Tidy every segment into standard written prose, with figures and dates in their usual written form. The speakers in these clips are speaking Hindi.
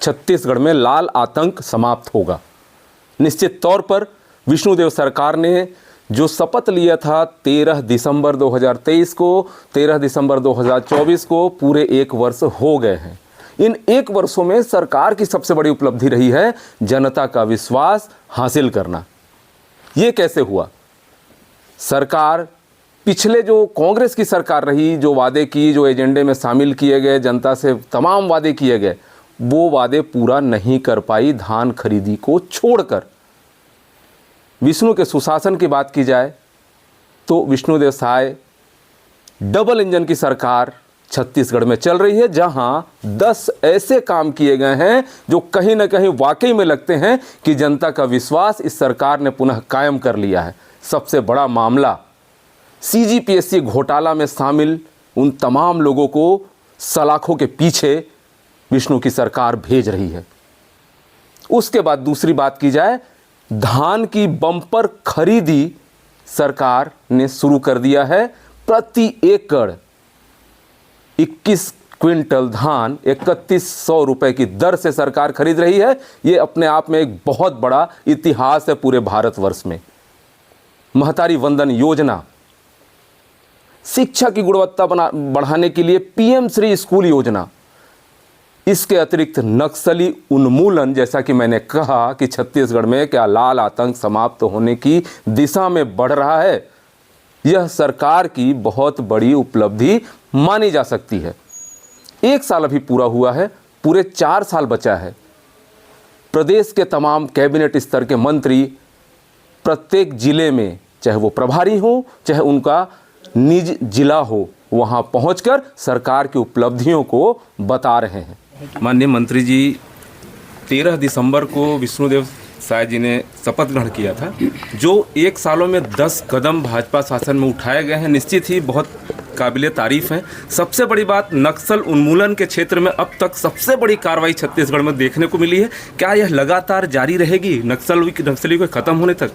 छत्तीसगढ़ में लाल आतंक समाप्त होगा। निश्चित तौर पर विष्णुदेव सरकार ने जो शपथ लिया था 13 दिसंबर 2023 को, 13 दिसंबर 2024 को पूरे 1 वर्ष हो गए हैं। इन 1 वर्षों में सरकार की सबसे बड़ी उपलब्धि रही है जनता का विश्वास हासिल करना। ये कैसे हुआ? सरकार पिछले जो कांग्रेस की सरकार रही, जो वादे की, जो एजेंडे में शामिल किए गए, जनता से तमाम वादे किए गए, वो वादे पूरा नहीं कर पाई धान खरीदी को छोड़कर। विष्णु के सुशासन की बात की जाए तो विष्णुदेव साय डबल इंजन की सरकार छत्तीसगढ़ में चल रही है, जहां 10 ऐसे काम किए गए हैं जो कहीं ना कहीं वाकई में लगते हैं कि जनता का विश्वास इस सरकार ने पुनः कायम कर लिया है। सबसे बड़ा मामला CGPSC घोटाला में शामिल उन तमाम लोगों को सलाखों के पीछे विष्णु की सरकार भेज रही है। उसके बाद दूसरी बात की जाए, धान की बम्पर खरीदी सरकार ने शुरू कर दिया है। प्रति एकड़ 21 क्विंटल धान 3100 रुपए की दर से सरकार खरीद रही है। ये अपने आप में एक बहुत बड़ा इतिहास है पूरे भारतवर्ष में। महतारी वंदन योजना, शिक्षा की गुणवत्ता बढ़ाने के लिए PM श्री स्कूल योजना, इसके अतिरिक्त नक्सली उन्मूलन, जैसा कि मैंने कहा कि छत्तीसगढ़ में क्या लाल आतंक समाप्त होने की दिशा में बढ़ रहा है, यह सरकार की बहुत बड़ी उपलब्धि मानी जा सकती है। 1 साल अभी पूरा हुआ है, पूरे 4 साल बचा है। प्रदेश के तमाम कैबिनेट स्तर के मंत्री प्रत्येक जिले में, चाहे वो प्रभारी हो चाहे उनका निज जिला हो, वहां पहुंचकर सरकार की उपलब्धियों को बता रहे हैं। माननीय मंत्री जी, 13 दिसंबर को विष्णुदेव साय जी ने शपथ ग्रहण किया था। जो 1 सालों में 10 कदम भाजपा शासन में उठाए गए हैं, निश्चित ही बहुत काबिले तारीफ है। सबसे बड़ी बात, नक्सल उन्मूलन के क्षेत्र में अब तक सबसे बड़ी कार्रवाई छत्तीसगढ़ में देखने को मिली है। क्या यह लगातार जारी रहेगी नक्सली को खत्म होने तक?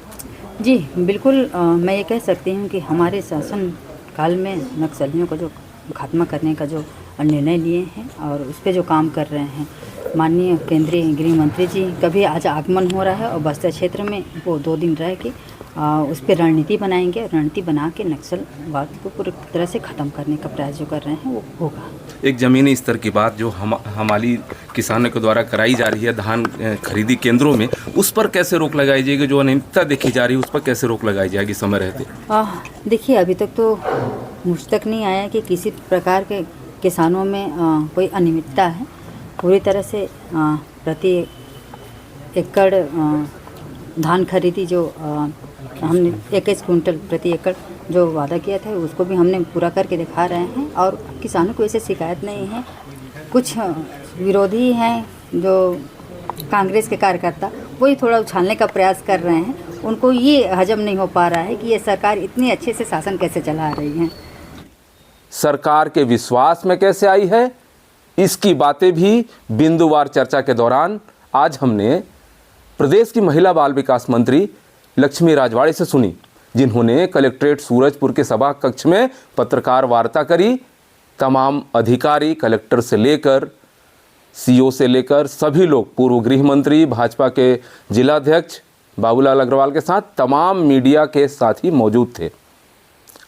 जी बिल्कुल, मैं ये कह सकती हूँ कि हमारे शासन काल में नक्सलियों को जो खात्मा करने का जो निर्णय लिए हैं और उस पर जो काम कर रहे हैं माननीय केंद्रीय गृह मंत्री जी का भी आज आगमन हो रहा है और बस्तर क्षेत्र में वो 2 दिन रह के उस पर रणनीति बनाएंगे। रणनीति बना के नक्सलवाद को पूरी तरह से ख़त्म करने का प्रयास जो कर रहे हैं वो होगा। एक ज़मीनी स्तर की बात जो हमारी किसानों के द्वारा कराई जा रही है धान खरीदी केंद्रों में, उस पर कैसे रोक लगाई जाएगी? जो अनियमितता देखी जा रही है उस पर कैसे रोक लगाई जाएगी समय रहते? देखिए, अभी तक तो मुझ तक नहीं आया कि किसी प्रकार के किसानों में कोई अनियमितता है। पूरी तरह से प्रति एकड़ धान खरीदी जो हमने 21 कुंटल प्रति एकड़ जो वादा किया था उसको भी हमने पूरा करके दिखा रहे हैं और किसानों को ऐसे शिकायत नहीं है। कुछ विरोधी हैं जो कांग्रेस के कार्यकर्ता, वही थोड़ा उछालने का प्रयास कर रहे हैं। उनको ये हजम नहीं हो पा रहा है कि ये सरकार इतनी अच्छे से शासन कैसे चला रही है। सरकार के विश्वास में कैसे आई है, इसकी बातें भी बिंदुवार चर्चा के दौरान आज हमने प्रदेश की महिला बाल विकास मंत्री लक्ष्मी राजवाड़े से सुनी, जिन्होंने कलेक्ट्रेट सूरजपुर के सभा कक्ष में पत्रकार वार्ता करी। तमाम अधिकारी, कलेक्टर से लेकर CO से लेकर सभी लोग, पूर्व गृह मंत्री, भाजपा के जिलाध्यक्ष बाबूलाल अग्रवाल के साथ तमाम मीडिया के साथी मौजूद थे।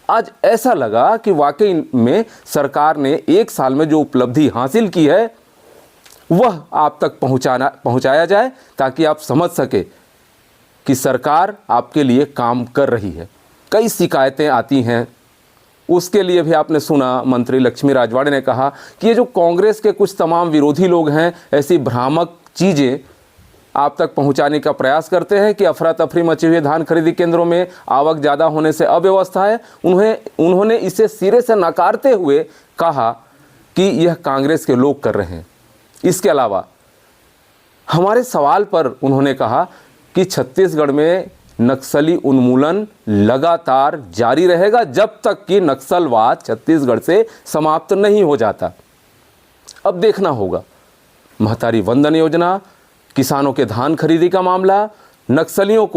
आज ऐसा लगा कि वाकई में सरकार ने 1 साल में जो उपलब्धि हासिल की है वह आप तक पहुंचाया जाए, ताकि आप समझ सके कि सरकार आपके लिए काम कर रही है। कई शिकायतें आती हैं, उसके लिए भी आपने सुना मंत्री लक्ष्मी राजवाड़े ने कहा कि ये जो कांग्रेस के कुछ तमाम विरोधी लोग हैं, ऐसी भ्रामक चीज़ें आप तक पहुंचाने का प्रयास करते हैं कि अफरा तफरी मची हुई धान खरीदी केंद्रों में आवक ज़्यादा होने से अव्यवस्था है। उन्होंने इसे सिरे से नकारते हुए कहा कि यह कांग्रेस के लोग कर रहे हैं। इसके अलावा हमारे सवाल पर उन्होंने कहा कि छत्तीसगढ़ में नक्सली उन्मूलन लगातार जारी रहेगा जब तक कि नक्सलवाद छत्तीसगढ़ से समाप्त नहीं हो जाता। अब देखना होगा महतारी वंदन योजना, किसानों के धान खरीदी का मामला, नक्सलियों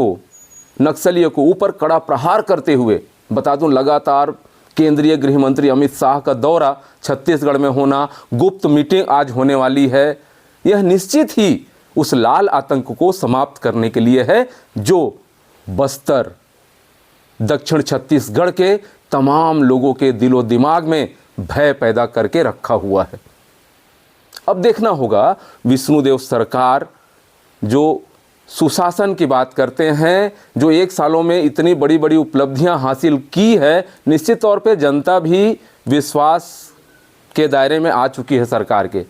को ऊपर कड़ा प्रहार करते हुए बता दूं, लगातार केंद्रीय गृह मंत्री अमित शाह का दौरा छत्तीसगढ़ में होना, गुप्त मीटिंग आज होने वाली है यह निश्चित ही उस लाल आतंक को समाप्त करने के लिए है जो बस्तर, दक्षिण छत्तीसगढ़ के तमाम लोगों के दिलो दिमाग में भय पैदा करके रखा हुआ है। अब देखना होगा विष्णुदेव सरकार जो सुशासन की बात करते हैं, जो 1 सालों में इतनी बड़ी बड़ी उपलब्धियां हासिल की है, निश्चित तौर पे जनता भी विश्वास के दायरे में आ चुकी है सरकार के।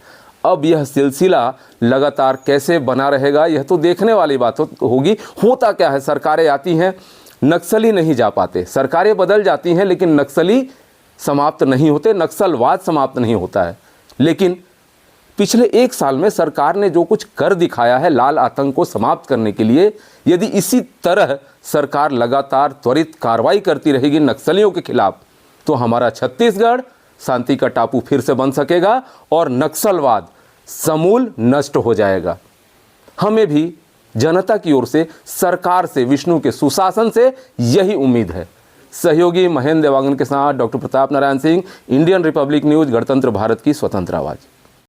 अब यह सिलसिला लगातार कैसे बना रहेगा यह तो देखने वाली बात होगी। होता क्या है, सरकारें आती हैं, नक्सली नहीं जा पाते, सरकारें बदल जाती हैं लेकिन नक्सली समाप्त नहीं होते, नक्सलवाद समाप्त नहीं होता है। लेकिन पिछले 1 साल में सरकार ने जो कुछ कर दिखाया है लाल आतंक को समाप्त करने के लिए, यदि इसी तरह सरकार लगातार त्वरित कार्रवाई करती रहेगी नक्सलियों के खिलाफ, तो हमारा छत्तीसगढ़ शांति का टापू फिर से बन सकेगा और नक्सलवाद समूल नष्ट हो जाएगा। हमें भी जनता की ओर से, सरकार से, विष्णु के सुशासन से यही उम्मीद है। सहयोगी महेंद्र देवांगन के साथ doctor Pratap Narayan Singh, Indian Republic news, गणतंत्र भारत की स्वतंत्र आवाज।